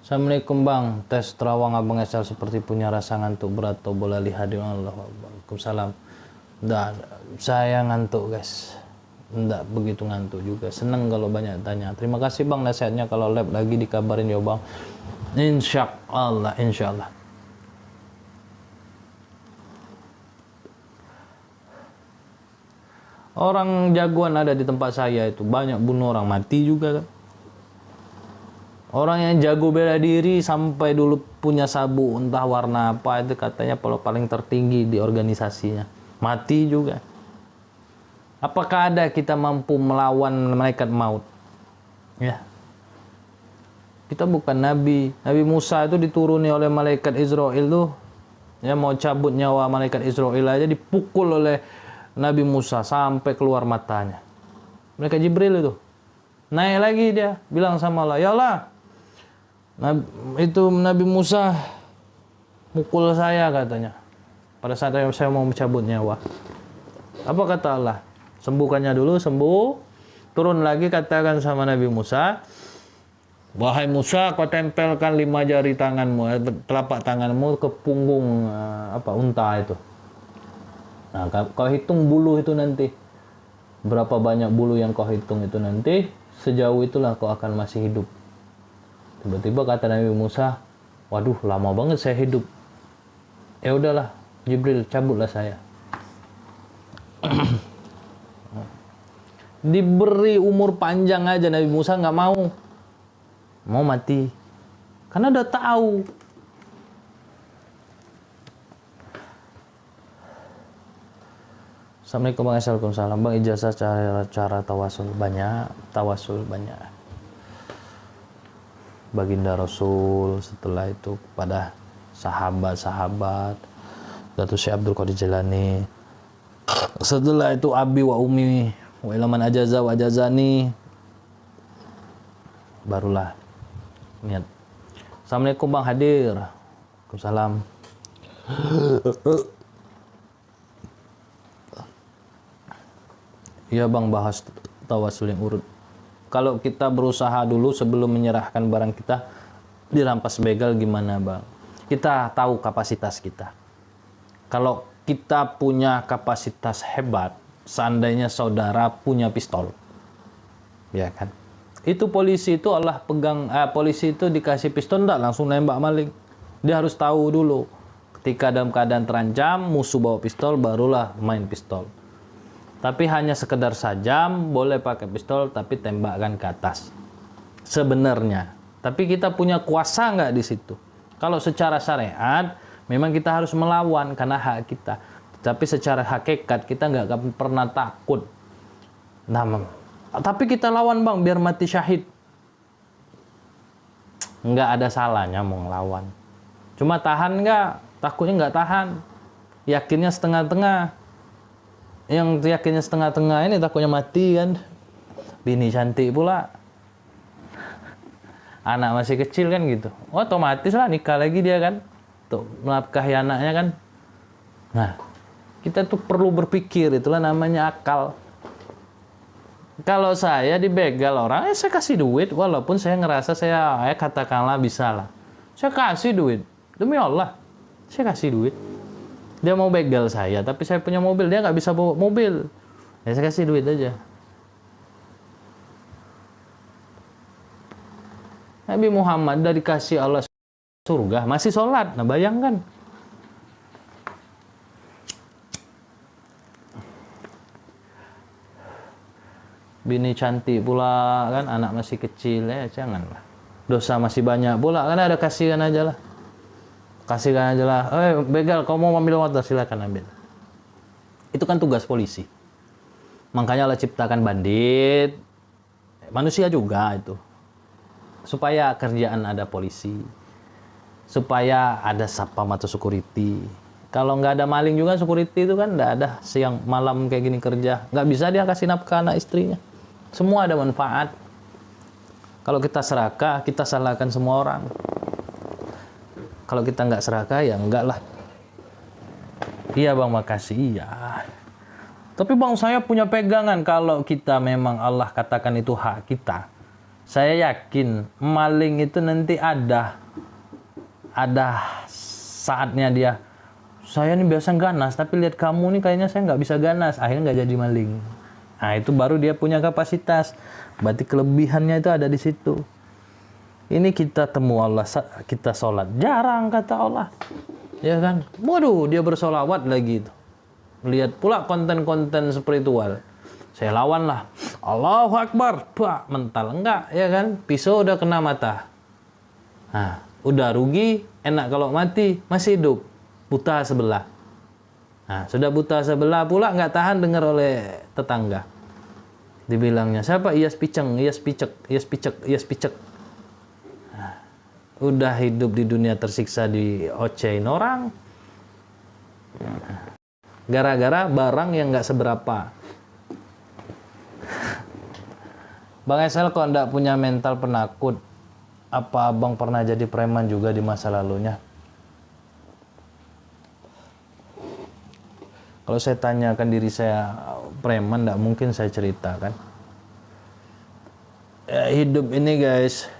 Assalamualaikum bang, tes terawang abang Esal seperti punya rasa ngantuk berat atau bola lihat Allah. Waalaikumsalam. Nggak, saya ngantuk guys. Nggak begitu ngantuk juga. Seneng kalau banyak tanya. Terima kasih bang nasihatnya, kalau lab lagi dikabarin ya bang. Insya Allah, insya Allah. Orang jagoan ada di tempat saya itu, banyak bunuh orang, mati juga kan. Orang yang jago bela diri sampai dulu punya sabuk entah warna apa, itu katanya paling tertinggi di organisasinya, mati juga. Apakah ada kita mampu melawan malaikat maut? Ya. Kita bukan nabi. Nabi Musa itu dituruni oleh malaikat Israel tuh. Ya, mau cabut nyawa malaikat Israel aja dipukul oleh Nabi Musa sampai keluar matanya. Malaikat Jibril itu. Naik lagi dia, bilang sama Allah, "Ya Allah, itu Nabi Musa mukul saya," katanya. Pada saat saya mau mencabut nyawa. Apa kata Allah? Sembuhkannya dulu, sembuh. Turun lagi katakan sama Nabi Musa, "Wahai Musa, kau tempelkan 5 jari tanganmu, telapak tanganmu ke punggung unta itu. Nah, kau hitung bulu itu nanti. Berapa banyak bulu yang kau hitung itu nanti, sejauh itulah kau akan masih hidup." Tiba-tiba kata Nabi Musa, "Waduh, lama banget saya hidup. Ya udahlah, Jibril, cabutlah saya." Diberi umur panjang aja Nabi Musa nggak mau mati, karena udah tahu. Assalamualaikum bang, Waalaikumsalam bang, ijazah cara tawasul banyak. Baginda Rasul, setelah itu kepada sahabat-sahabat, Datuk Syekh Abdul Qadir Jilani, setelah itu abi wa umi wa ilaman ajaza wa ajazani, barulah niat. Assalamualaikum bang, hadir. Waalaikumsalam. Iya bang, bahas tawasul yang urut. Kalau kita berusaha dulu sebelum menyerahkan barang kita dirampas begal, gimana bang? Kita tahu kapasitas kita. Kalau kita punya kapasitas hebat, seandainya saudara punya pistol, ya kan? Itu polisi itu Allah pegang, polisi itu dikasih pistol enggak langsung nembak maling. Dia harus tahu dulu. Ketika dalam keadaan terancam, musuh bawa pistol, barulah main pistol. Tapi hanya sekedar sajam, boleh pakai pistol, tapi tembakkan ke atas. Sebenarnya. Tapi kita punya kuasa nggak di situ? Kalau secara syariat, memang kita harus melawan karena hak kita. Tapi secara hakikat, kita nggak pernah takut. Nah, tapi kita lawan bang, biar mati syahid. Nggak ada salahnya mau ngelawan. Cuma tahan nggak? Takutnya nggak tahan. Yakinnya setengah-tengah. Yang yakinnya setengah-tengah ini takutnya mati kan. Bini cantik pula, anak masih kecil kan gitu, otomatis lah nikah lagi dia kan, untuk menafkahi anaknya kan. Nah, kita tuh perlu berpikir, itulah namanya akal. Kalau saya dibegal orang, saya kasih duit, walaupun saya ngerasa saya katakanlah bisa lah, saya kasih duit, demi Allah saya kasih duit. Dia mau begal saya, tapi saya punya mobil, dia nggak bisa bawa mobil, ya saya kasih duit aja. Nabi Muhammad dari kasih Allah surga, masih sholat. Nah bayangkan. Bini cantik pula kan, anak masih kecil, ya janganlah. Dosa masih banyak pula, kan ada kasihan aja lah. Kasihkan aja lah, begal, kau mau ambil motor, silakan ambil. Itu kan tugas polisi. Makanya Allah ciptakan bandit, manusia juga itu. Supaya kerjaan ada polisi, supaya ada satpam atau security. Kalau nggak ada maling juga security itu kan nggak ada siang malam kayak gini kerja. Nggak bisa dia kasih nafkah anak istrinya. Semua ada manfaat. Kalau kita serakah, kita salahkan semua orang. Kalau kita nggak serakah, ya enggak lah. Iya bang, makasih. Iya. Tapi bang, saya punya pegangan. Kalau kita memang Allah katakan itu hak kita, Saya yakin maling itu nanti ada saatnya dia, saya ini biasa ganas, tapi lihat kamu nih kayaknya saya nggak bisa ganas, akhirnya nggak jadi maling. Nah itu baru dia punya kapasitas, berarti kelebihannya itu ada di situ. Ini kita temu Allah, kita sholat, jarang kata Allah, ya kan? Waduh, dia bersolawat lagi itu. Lihat pula konten-konten spiritual, saya lawan lah, Allahu Akbar, bah, mental enggak, ya kan? Pisau udah kena mata, nah udah rugi, enak kalau mati, masih hidup, buta sebelah. Nah, sudah buta sebelah pula nggak tahan dengar oleh tetangga. Dibilangnya, siapa? Iyas Piceng, Iyas Picek, Iyas Picek, Iyas Picek. Nah, udah hidup di dunia tersiksa diocehin orang. Gara-gara barang yang nggak seberapa. Bang Esel kok nggak punya mental penakut? Apa abang pernah jadi preman juga di masa lalunya? Kalau saya tanyakan diri saya preman, nggak mungkin saya ceritakan. Ya, hidup ini guys,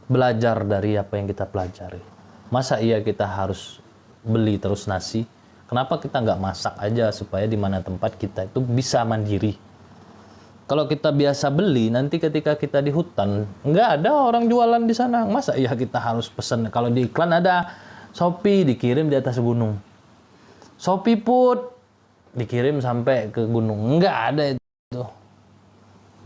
belajar dari apa yang kita pelajari. Masa iya kita harus beli terus nasi? Kenapa kita nggak masak aja supaya di mana tempat kita itu bisa mandiri? Kalau kita biasa beli, nanti ketika kita di hutan, nggak ada orang jualan di sana. Masa iya kita harus pesan? Kalau di iklan ada Shopee dikirim di atas gunung, Shopee Food dikirim sampai ke gunung. Nggak ada itu.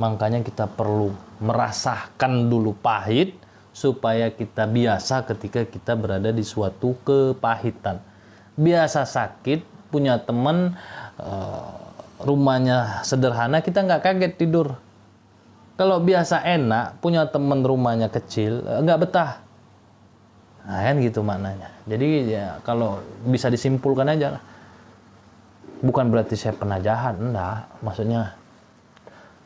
Makanya kita perlu merasakan dulu pahit, supaya kita biasa ketika kita berada di suatu kepahitan. Biasa sakit, punya teman, rumahnya sederhana, kita nggak kaget tidur. Kalau biasa enak, punya teman rumahnya kecil, nggak betah. Nah kan gitu maknanya. Jadi ya kalau bisa disimpulkan aja lah. Bukan berarti saya pernah jahat, enggak. Maksudnya,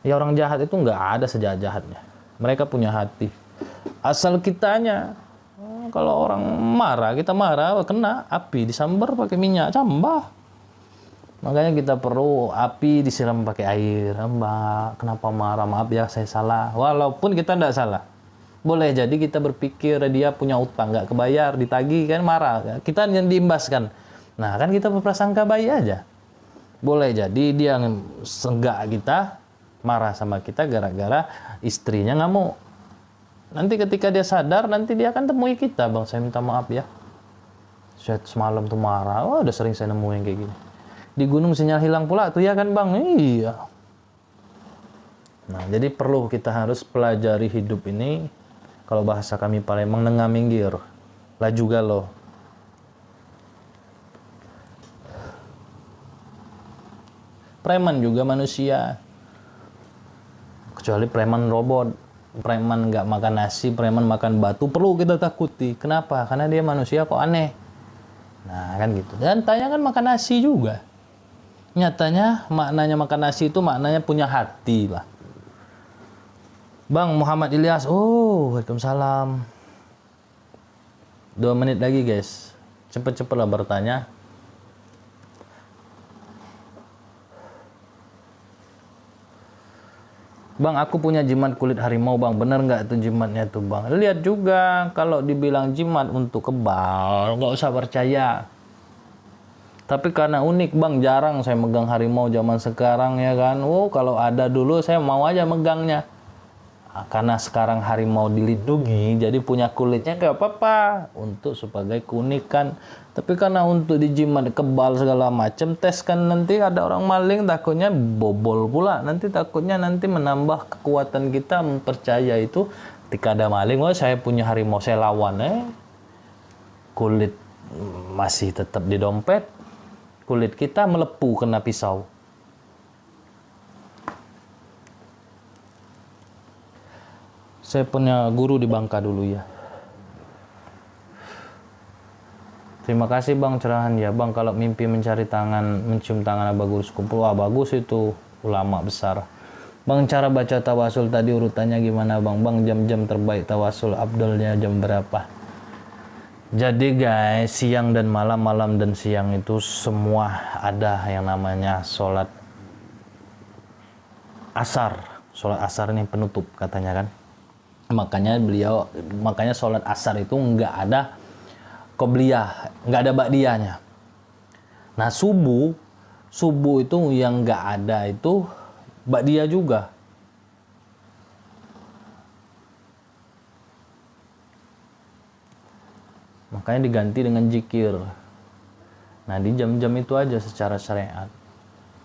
ya orang jahat itu nggak ada sejahat-jahatnya. Mereka punya hati. Asal kitanya, kalau orang marah, kita marah, kena api, disambar pakai minyak, cambah. Makanya kita perlu api disiram pakai air. Mbak, kenapa marah? Maaf ya, saya salah. Walaupun kita tidak salah. Boleh jadi kita berpikir dia punya utang, nggak kebayar, ditagih, kan marah. Kita yang diimbaskan. Nah, kan kita berprasangka baik aja. Boleh jadi dia senggak kita, marah sama kita gara-gara istrinya ngamuk. Nanti ketika dia sadar, nanti dia akan temui kita. Bang, saya minta maaf ya. Saya semalam tuh marah. Oh, udah sering saya nemuin kayak gini. Di gunung sinyal hilang pula tuh ya kan bang? Iya. Nah, jadi perlu kita harus pelajari hidup ini. Kalau bahasa kami Palembang, nengah minggir. Laju galau. Preman juga manusia. Kecuali preman robot. Preman nggak makan nasi, preman makan batu, perlu kita takuti. Kenapa? Karena dia manusia kok aneh. Nah kan gitu. Dan tanya kan makan nasi juga. Nyatanya maknanya makan nasi itu maknanya punya hati lah. Bang Muhammad Ilyas, oh waalaikumsalam. 2 menit lagi guys. Cepet-cepet lah bertanya. Bang, aku punya jimat kulit harimau bang, bener nggak itu jimatnya tuh bang? Lihat juga, kalau dibilang jimat untuk kebal, nggak usah percaya. Tapi karena unik bang, jarang saya megang harimau zaman sekarang ya kan. Oh kalau ada dulu saya mau aja megangnya. Nah, karena sekarang harimau dilindungi, jadi punya kulitnya nggak apa-apa untuk sebagai keunikan. Tapi karena untuk dijimat kebal segala macam, tes kan nanti ada orang maling, takutnya bobol pula. Nanti takutnya nanti menambah kekuatan kita mempercaya itu. Ketika ada maling, oh saya punya harimau, saya lawan. Kulit masih tetap di dompet, kulit kita melepuh kena pisau. Saya punya guru di Bangka dulu ya. Terima kasih bang cerahan ya bang. Kalau mimpi mencari tangan, mencium tangan Abah Guru Sekumpul, wah bagus itu, ulama besar. Bang, cara baca tawasul tadi urutannya gimana bang? Bang, jam-jam terbaik tawasul, abdolnya jam berapa? Jadi guys, siang dan malam, malam dan siang itu semua ada yang namanya sholat asar, Sholat asar ini penutup katanya kan. Makanya sholat asar itu nggak ada qobliyah, nggak ada ba'diyahnya. Nah subuh itu yang nggak ada itu ba'diyah juga. Makanya diganti dengan zikir. Nah di jam-jam itu aja secara syariat.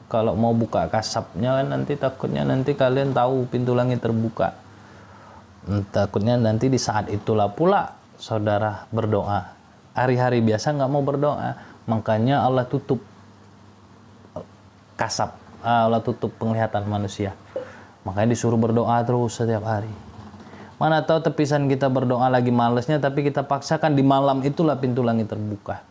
Kalau mau buka kasabnya kan nanti takutnya nanti kalian tahu pintu langit terbuka. Takutnya nanti di saat itulah pula saudara berdoa. Hari-hari biasa nggak mau berdoa, makanya Allah tutup kasab, Allah tutup penglihatan manusia. Makanya disuruh berdoa terus setiap hari. Mana tahu tepisan kita berdoa lagi malesnya, tapi kita paksakan di malam itulah pintu langit terbuka.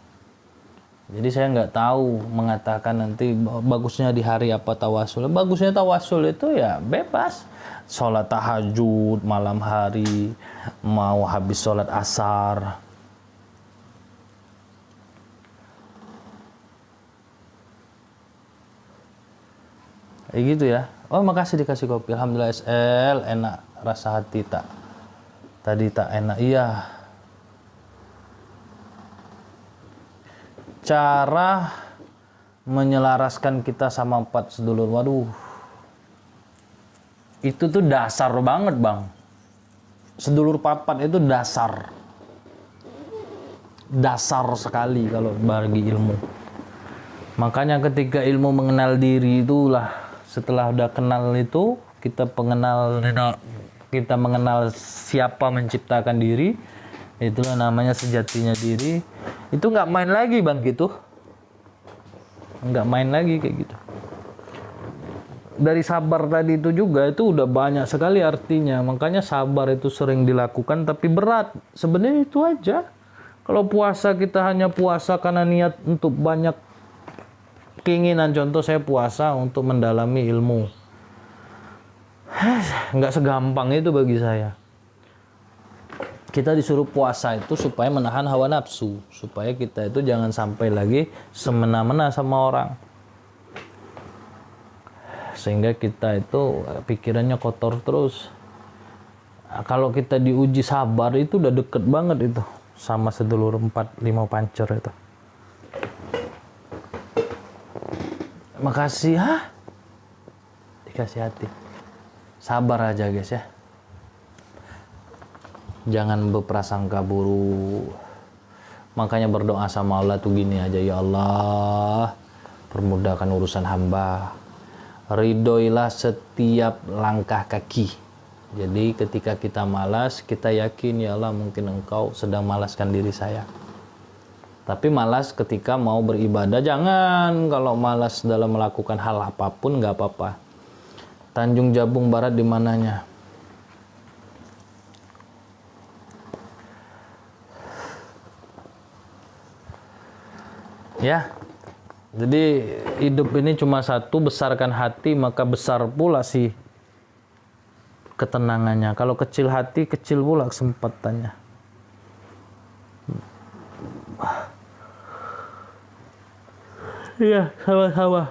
Jadi saya nggak tahu mengatakan nanti bagusnya di hari apa tawasul. Bagusnya tawasul itu ya bebas. Sholat tahajud malam hari, mau habis sholat asar. Kayak gitu ya. Oh makasih dikasih kopi. Alhamdulillah SL, enak rasa hati tak. Tadi tak enak. Iya. Cara menyelaraskan kita sama 4 sedulur. Waduh. Itu tuh dasar banget, Bang. Sedulur papat itu dasar. Dasar sekali kalau bagi ilmu. Makanya ketika ilmu mengenal diri itulah, setelah udah kenal itu, kita mengenal siapa menciptakan diri, itulah namanya sejatinya diri. Itu nggak main lagi Bang gitu. Nggak main lagi kayak gitu. Dari sabar tadi itu juga itu udah banyak sekali artinya. Makanya sabar itu sering dilakukan tapi berat. Sebenarnya itu aja. Kalau puasa kita hanya puasa karena niat untuk banyak keinginan. Contoh saya puasa untuk mendalami ilmu. Nggak segampang itu bagi saya. Kita disuruh puasa itu supaya menahan hawa nafsu. Supaya kita itu jangan sampai lagi semena-mena sama orang. Sehingga kita itu pikirannya kotor terus. Nah, kalau kita diuji sabar itu udah deket banget itu. Sama sedulur 4-5 pancer itu. Makasih dikasih hati. Sabar aja guys ya. Jangan berprasangka buruk. Makanya berdoa sama Allah tuh gini aja, ya Allah, permudahkan urusan hamba. Ridhoilah setiap langkah kaki. Jadi ketika kita malas, kita yakin ya Allah mungkin Engkau sedang malaskan diri saya. Tapi malas ketika mau beribadah jangan. Kalau malas dalam melakukan hal apapun nggak apa-apa. Tanjung Jabung Barat di mananya? Ya, jadi hidup ini cuma satu, besarkan hati maka besar pula sih ketenangannya. Kalau kecil hati, kecil pula kesempatannya. Iya, sama-sama.